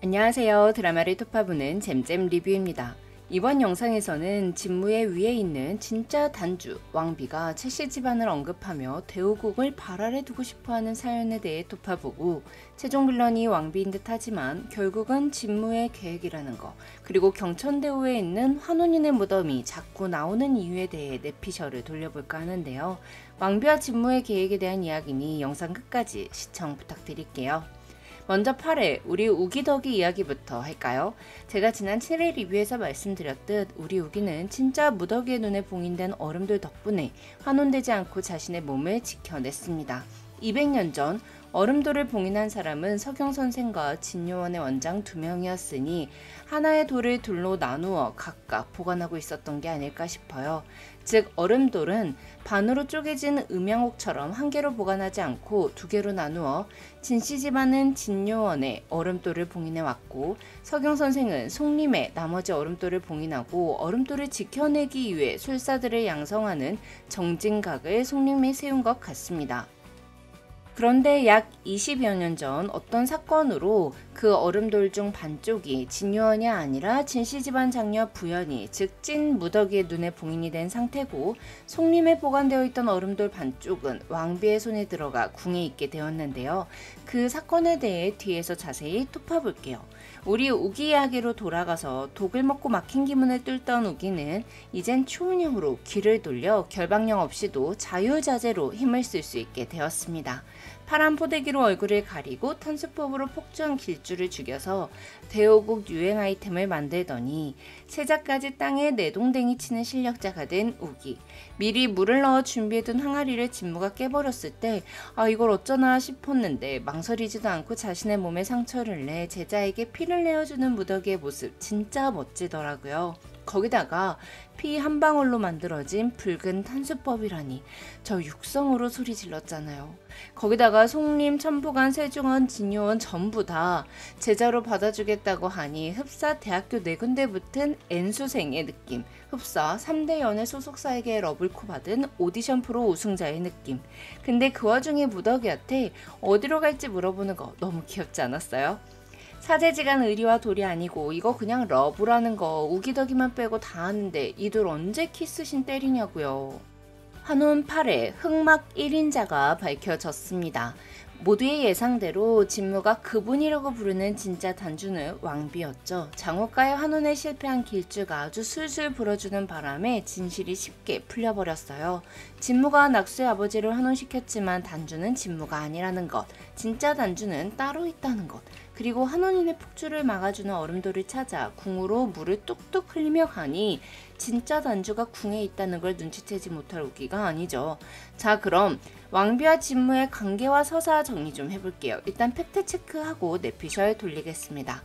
안녕하세요. 드라마를 토파보는 잼잼 리뷰입니다. 이번 영상에서는 진무의 위에 있는 진짜 단주 왕비가 채씨 집안을 언급하며 대우국을 발 아래 두고 싶어하는 사연에 대해 토파보고, 최종 빌런이 왕비인 듯 하지만 결국은 진무의 계획이라는 거, 그리고 경천대우에 있는 환혼인의 무덤이 자꾸 나오는 이유에 대해 내피셜을 돌려볼까 하는데요. 왕비와 진무의 계획에 대한 이야기니 영상 끝까지 시청 부탁드릴게요. 먼저 8회 우리 우기덕이 이야기부터 할까요? 제가 지난 7회 리뷰에서 말씀드렸듯 우리 우기는 진짜 무더기의 눈에 봉인된 얼음들 덕분에 환원되지 않고 자신의 몸을 지켜냈습니다. 200년 전 얼음돌을 봉인한 사람은 서경선생과 진요원의 원장 2명이었으니 하나의 돌을 둘로 나누어 각각 보관하고 있었던 게 아닐까 싶어요. 즉 얼음돌은 반으로 쪼개진 음양옥처럼 한 개로 보관하지 않고 두 개로 나누어 진씨 집안은 진요원의 얼음돌을 봉인해왔고, 서경선생은 송림의 나머지 얼음돌을 봉인하고 얼음돌을 지켜내기 위해 술사들을 양성하는 정진각을 송림에 세운 것 같습니다. 그런데 약 20여 년 전 어떤 사건으로 그 얼음돌 중 반쪽이 진요원이 아니라 진씨 집안 장녀 부연이, 즉 찐 무더기의 눈에 봉인이 된 상태고, 송림에 보관되어 있던 얼음돌 반쪽은 왕비의 손에 들어가 궁에 있게 되었는데요. 그 사건에 대해 뒤에서 자세히 토파볼게요. 우리 우기 이야기로 돌아가서 독을 먹고 막힌 기문을 뚫던 우기는 이젠 초운형으로 귀를 돌려 결박령 없이도 자유자재로 힘을 쓸 수 있게 되었습니다. 파란 포대기로 얼굴을 가리고 탄수법으로 폭주한 길주를 죽여서 대오국 유행 아이템을 만들더니 세자까지 땅에 내동댕이 치는 실력자가 된 우기. 미리 물을 넣어 준비해둔 항아리를 진무가 깨버렸을 때 이걸 어쩌나 싶었는데 망설이지도 않고 자신의 몸에 상처를 내 제자에게 피를 내어주는 무더기의 모습 진짜 멋지더라고요. 거기다가 피 한 방울로 만들어진 붉은 탄수법이라니, 저 육성으로 소리 질렀잖아요. 거기다가 송림, 천부관, 세종원, 진요원 전부 다 제자로 받아주겠다고 하니 흡사 대학교 4군데 붙은 N수생의 느낌, 흡사 3대 연예 소속사에게 러블코 받은 오디션 프로 우승자의 느낌. 근데 그 와중에 무더기한테 어디로 갈지 물어보는 거 너무 귀엽지 않았어요? 사제지간 의리와 돌이 아니고 이거 그냥 러브라는 거 우기더기만 빼고 다 하는데 이들 언제 키스신 때리냐고요. 한혼 8회 흑막 1인자가 밝혀졌습니다. 모두의 예상대로 진무가 그분이라고 부르는 진짜 단주는 왕비였죠. 장호가의 환혼에 실패한 길주가 아주 술술 불어주는 바람에 진실이 쉽게 풀려버렸어요. 진무가 낙수의 아버지를 환혼시켰지만 단주는 진무가 아니라는 것, 진짜 단주는 따로 있다는 것, 그리고 환혼인의 폭주를 막아주는 얼음돌을 찾아 궁으로 물을 뚝뚝 흘리며 가니 진짜 단주가 궁에 있다는 걸 눈치채지 못할 우기가 아니죠. 자, 그럼 왕비와 진무의 관계와 서사 정리 좀 해볼게요. 일단 팩트체크하고 내피셜 돌리겠습니다.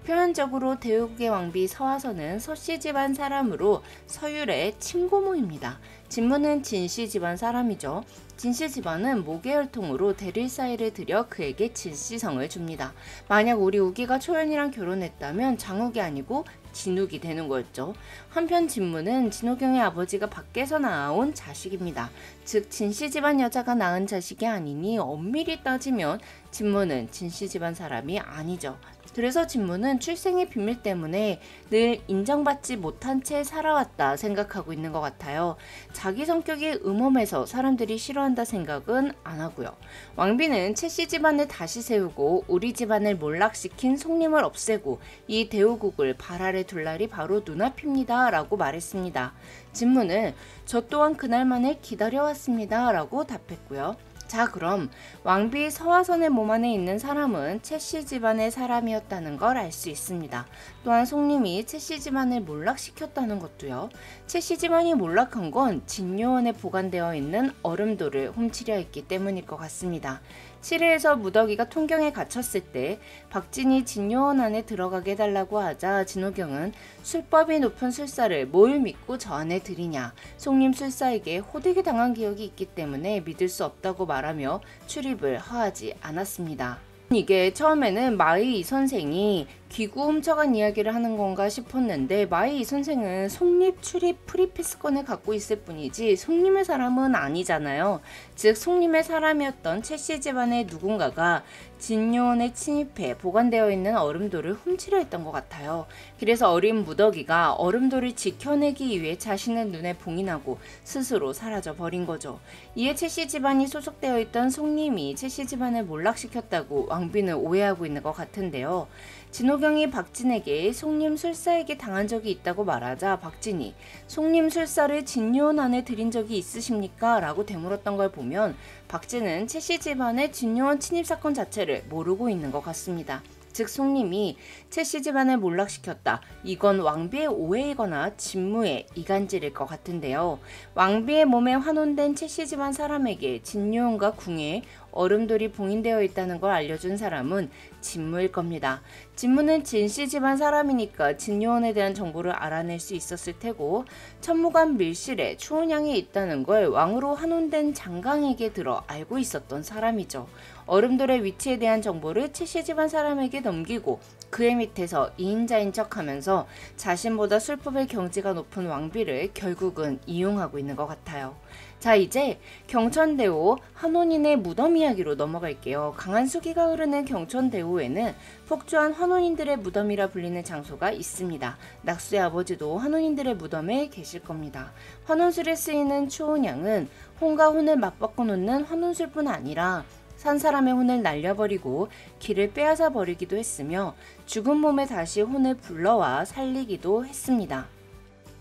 표면적으로 대우국의 왕비 서화선은 서씨 집안 사람으로 서율의 친고모입니다. 진무는 진씨 집안 사람이죠. 진씨 집안은 모계혈통으로 대릴 사이를 들여 그에게 진씨성을 줍니다. 만약 우리 우기가 초연이랑 결혼했다면 장욱이 아니고 진욱이 되는 거였죠. 한편 진무는 진호경의 아버지가 밖에서 낳아온 자식입니다. 즉 진씨 집안 여자가 낳은 자식이 아니니 엄밀히 따지면 진무는 진씨 집안 사람이 아니죠. 그래서 진무는 출생의 비밀 때문에 늘 인정받지 못한 채 살아왔다 생각하고 있는 것 같아요. 자기 성격이 음험해서 사람들이 싫어한다 생각은 안 하고요. 왕비는 채씨 집안을 다시 세우고 우리 집안을 몰락시킨 송림을 없애고 이 대우국을 발 아래 둘 날이 바로 눈앞입니다 라고 말했습니다. 진무는 저 또한 그날만을 기다려왔습니다 라고 답했고요. 자, 그럼 왕비 서화선의 몸 안에 있는 사람은 채씨 집안의 사람이었다는 걸 알 수 있습니다. 또한 송림이 채씨 집안을 몰락시켰다는 것도요. 채씨 집안이 몰락한 건 진요원에 보관되어 있는 얼음돌을 훔치려 했기 때문일 것 같습니다. 7회에서 무더기가 통경에 갇혔을 때 박진이 진요원 안에 들어가게 해달라고 하자 진호경은 술법이 높은 술사를 뭘 믿고 저 안에 들이냐, 송림 술사에게 호되게 당한 기억이 있기 때문에 믿을 수 없다고 말하며 출입을 허하지 않았습니다. 이게 처음에는 마의 이 선생이 기구 훔쳐간 이야기를 하는 건가 싶었는데 마이 이 선생은 속립, 출입, 프리패스권을 갖고 있을 뿐이지 속림의 사람은 아니잖아요. 즉 속림의 사람이었던 채씨 집안의 누군가가 진요원에 침입해 보관되어 있는 얼음돌을 훔치려 했던 것 같아요. 그래서 어린 무더기가 얼음돌을 지켜내기 위해 자신의 눈에 봉이 나고 스스로 사라져 버린 거죠. 이에 채씨 집안이 소속되어 있던 속림이 채씨 집안을 몰락시켰다고 왕비는 오해하고 있는 것 같은데요. 진호경이 박진에게 속림술사에게 당한 적이 있다고 말하자 박진이 속림술사를 진요원 안에 들인 적이 있으십니까? 라고 되물었던 걸 보면 박진은 채씨 집안의 진요원 침입사건 자체를 모르고 있는 것 같습니다. 즉 속림이 채씨 집안을 몰락시켰다. 이건 왕비의 오해이거나 직무의 이간질일 것 같은데요. 왕비의 몸에 환원된 채씨 집안 사람에게 진요원과 궁에 얼음돌이 봉인되어 있다는 걸 알려준 사람은 진무일 겁니다. 진무는 진씨 집안 사람이니까 진요원에 대한 정보를 알아낼 수 있었을 테고 천무관 밀실에 추운양이 있다는 걸 왕으로 환원된 장강에게 들어 알고 있었던 사람이죠. 얼음돌의 위치에 대한 정보를 채씨 집안 사람에게 넘기고 그의 밑에서 2인자인 척하면서 자신보다 술법의 경지가 높은 왕비를 결국은 이용하고 있는 것 같아요. 자, 이제 경천대호 환원인의 무덤 이야기로 넘어갈게요. 강한 수기가 흐르는 경천대호에는 폭주한 환원인들의 무덤이라 불리는 장소가 있습니다. 낙수의 아버지도 환원인들의 무덤에 계실 겁니다. 환원술에 쓰이는 추운양은 혼과 혼을 맞바꿔 놓는 환원술뿐 아니라 산 사람의 혼을 날려버리고 기를 빼앗아 버리기도 했으며 죽은 몸에 다시 혼을 불러와 살리기도 했습니다.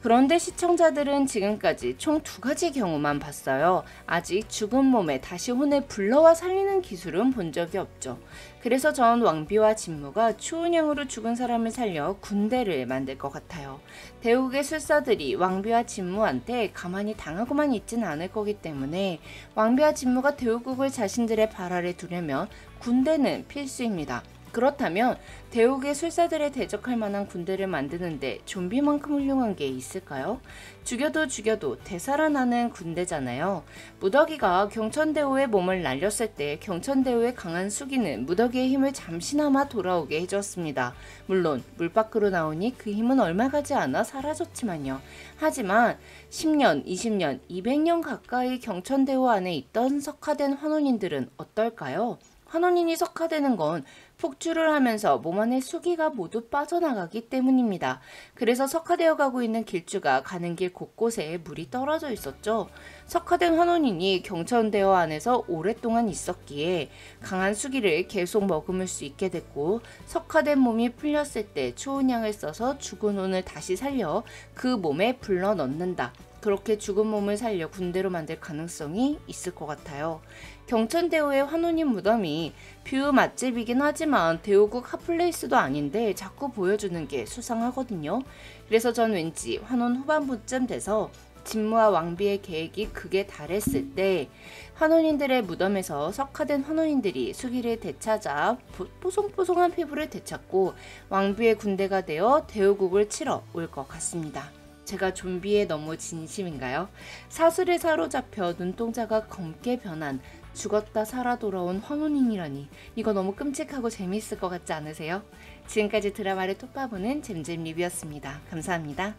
그런데 시청자들은 지금까지 총 2가지 경우만 봤어요. 아직 죽은 몸에 다시 혼을 불러와 살리는 기술은 본 적이 없죠. 그래서 전 왕비와 진무가 추운양으로 죽은 사람을 살려 군대를 만들 것 같아요. 대국의 술사들이 왕비와 진무한테 가만히 당하고만 있진 않을 거기 때문에 왕비와 진무가 대우국을 자신들의 발 아래 두려면 군대는 필수입니다. 그렇다면 대국의 술사들에 대적할 만한 군대를 만드는데 좀비만큼 훌륭한 게 있을까요? 죽여도 되살아나는 군대잖아요. 무더기가 경천대호의 몸을 날렸을 때 경천대호의 강한 수기는 무더기의 힘을 잠시나마 돌아오게 해주었습니다. 물론 물 밖으로 나오니 그 힘은 얼마 가지 않아 사라졌지만요. 하지만 10년, 20년, 200년 가까이 경천대호 안에 있던 석화된 환원인들은 어떨까요? 환원인이 석화되는 건 폭주를 하면서 몸 안의 수기가 모두 빠져나가기 때문입니다. 그래서 석화되어 가고 있는 길주가 가는 길 곳곳에 물이 떨어져 있었죠. 석화된 환원인이 경천대어 안에서 오랫동안 있었기에 강한 수기를 계속 머금을 수 있게 됐고 석화된 몸이 풀렸을 때 추운 양을 써서 죽은 혼을 다시 살려 그 몸에 불러 넣는다. 그렇게 죽은 몸을 살려 군대로 만들 가능성이 있을 것 같아요. 경천대호의 환원인 무덤이 뷰 맛집이긴 하지만 대호국 핫플레이스도 아닌데 자꾸 보여주는 게 수상하거든요. 그래서 전 왠지 환원 후반부쯤 돼서 진무와 왕비의 계획이 극에 달했을 때 환원인들의 무덤에서 석화된 환원인들이 수기를 되찾아 뽀송뽀송한 피부를 되찾고 왕비의 군대가 되어 대호국을 치러 올 것 같습니다. 제가 좀비에 너무 진심인가요? 사슬에 사로잡혀 눈동자가 검게 변한 죽었다 살아 돌아온 환원인이라니 이거 너무 끔찍하고 재미있을 것 같지 않으세요? 지금까지 드라마를 톱밥보는 잼잼 리뷰였습니다. 감사합니다.